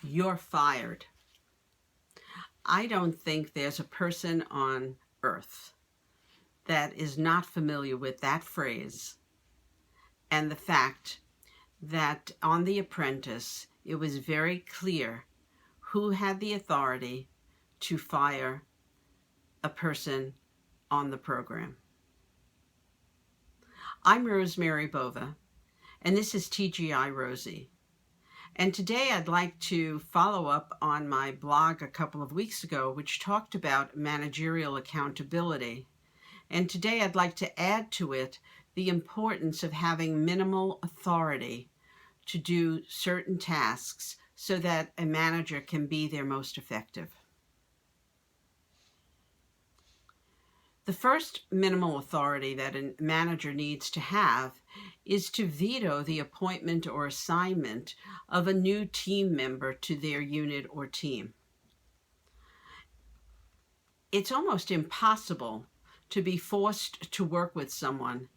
you're fired. I don't think there's a person on earth that is not familiar with that phrase and the fact that on The Apprentice, it was very clear who had the authority to fire a person on the program. I'm Rosemary Bova, and this is TGI Rosey. And today I'd like to follow up on my blog a couple of weeks ago, which talked about managerial accountability. And today I'd like to add to it the importance of having minimal authority to do certain tasks so that a manager can be their most effective. The first minimal authority that a manager needs to have is to veto the appointment or assignment of a new team member to their unit or team. It's almost impossible to be forced to work with someone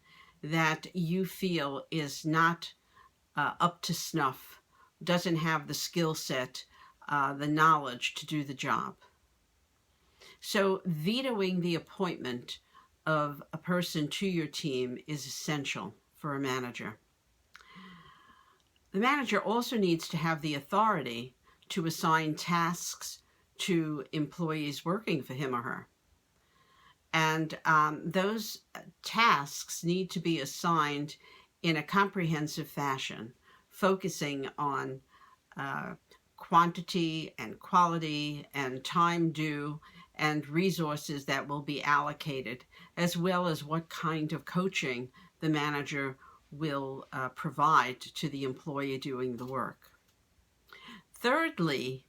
that you feel is not up to snuff, doesn't have the skill set, the knowledge to do the job. So vetoing the appointment of a person to your team is essential for a manager. The manager also needs to have the authority to assign tasks to employees working for him or her. And those tasks need to be assigned in a comprehensive fashion, focusing on quantity and quality and time due and resources that will be allocated, as well as what kind of coaching the manager will provide to the employee doing the work. Thirdly,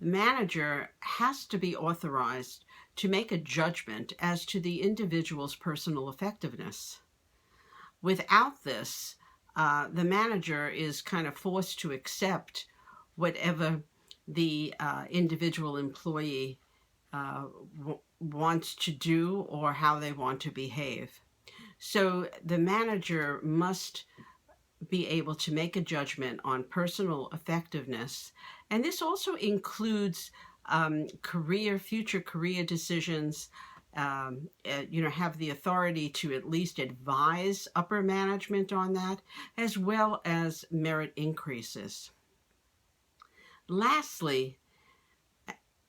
the manager has to be authorized to make a judgment as to the individual's personal effectiveness. Without this, the manager is kind of forced to accept whatever the individual employee wants to do or how they want to behave. So the manager must be able to make a judgment on personal effectiveness. And this also includes future career decisions, have the authority to at least advise upper management on that, as well as merit increases. Lastly,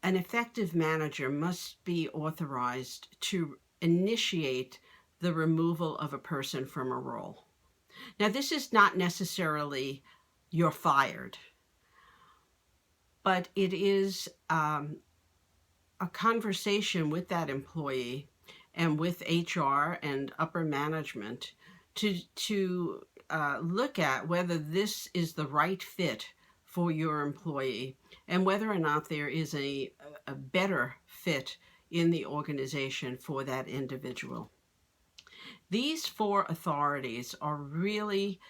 an effective manager must be authorized to initiate the removal of a person from a role. Now, this is not necessarily you're fired, but it is a conversation with that employee and with HR and upper management to look at whether this is the right fit for your employee and whether or not there is a better fit in the organization for that individual. These 4 authorities are really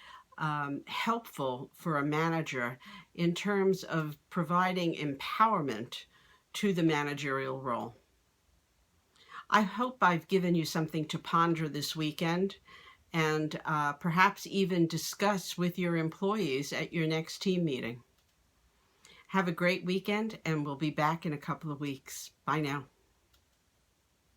helpful for a manager in terms of providing empowerment to the managerial role. I hope I've given you something to ponder this weekend and perhaps even discuss with your employees at your next team meeting. Have a great weekend, and we'll be back in a couple of weeks. Bye now.